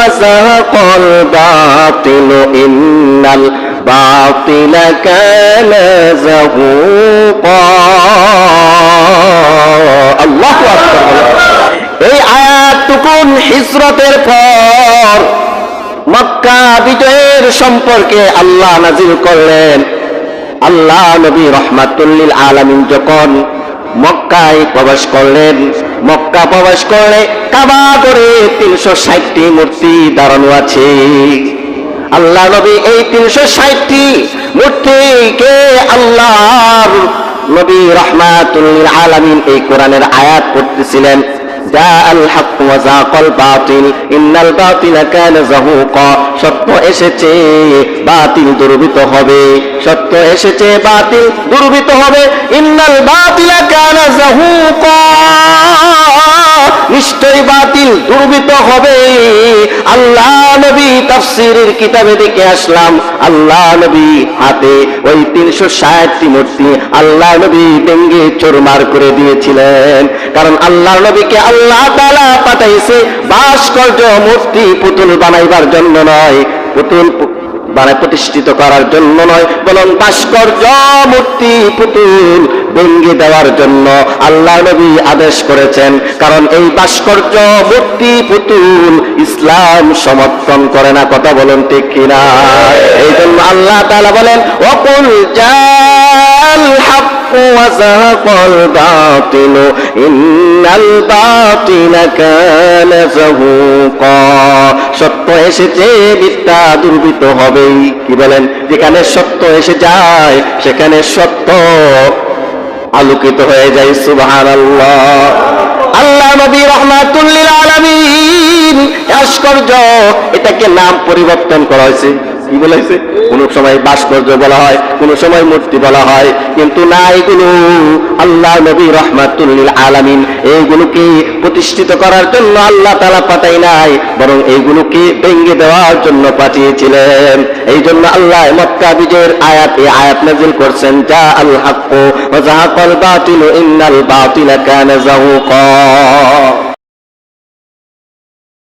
ওয়া যাহাকাল বাতিল ইন্নাল বাতিলা কানা যাহুকা। আল্লাহু আকবার। এই আয়াতটুকুন হিজরতের পর মক্কা বিজয়ের সম্পর্কে আল্লাহ নাযিল করলেন। আল্লাহ নবী রাহমাতুল লিল আলামিন যখন মক্কায় প্রবেশ করলেন, মক্কা প্রবেশ করলে কাবা করে 360টি মূর্তি দাঁড়ানো আছে। আল্লাহ নবী এই 360টি মূর্তিকে আল্লাহর নবী রাহমাতুল লিল আলামিন এই কোরআনের আয়াত পড়তেছিলেন, জাআল হক ওয়া যাকাল বাতিল ইন্নাল বাতিলা কানা যাহুকা। সত্য এসেছে, বাতিল দুর্বৃত হবে। সত্য এসেছে, বাতিল দুর্বৃত হবে। ইন্নাল বাতিলা কানা যাহুকা, নিশ্চয়ই বাতিল দুর্বৃত হবে। আল্লাহ নবী তাফসীরের কিতাবে দেখে আসলাম, আল্লাহ নবী হাতে ওই 360টি মূর্তি আল্লাহ নবী ভেঙ্গে চুরমার করে দিয়েছিলেন। কারণ আল্লাহ নবীকে আল্লাহ তাআলা পাঠাইছে ভাস্কর্য মূর্তি পুতুল বানাইবার জন্য নয়, পুতুল প্রতিষ্ঠিত করার জন্য নয়, বরং ভাস্কর্য মূর্তি পুতুল ভেঙ্গে দেওয়ার জন্য আল্লাহ নবী আদেশ করেছেন। কারণ এই ভাস্কর্য মূর্তি পুতুল ইসলাম সমর্থন করে না। কথা বলেন ঠিক কিনা? এই জন্য আল্লাহ তাআলা বলেন, ওয়াকুল জাল হক ওয়া যাহাকাল বাতিল ইন্নাল বাতিলা কানা যাহুকা। সত্য এসেছে, মিথ্যা দুর্বৃত হবেই। কি বলেন? যেখানে সত্য এসে যায় সেখানে সত্য আলোকিত হয়ে যায়। সুবহানাল্লাহ। আল্লাহ নবী রাহমাতুল লিল আলামিন ভাস্কর্য, এটাকে নাম পরিবর্তন করা হয়েছে। কি বলা হয়েছে? কোন সময় ভাস্কর্য বলা হয়, কোন সময় মূর্তি বলা হয়, কিন্তু না, এগুলো আল্লাহ নবী রাহমাতুল লিল আলামিন এইগুলোকে প্রতিষ্ঠিত করার জন্য আল্লাহ তাআলা পাঠাই নাই, বরং এইগুলোকে ভেঙে দেওয়ার জন্য পাঠিয়েছিলেন। এই জন্য আল্লাহ মক্কা বিজয়ের আয়াত এই আয়াত নাযিল করছেন, জাআল হক ওয়া যাহাকাল বাতিল ইন্নাল বাতিলা কানা যাহুকা।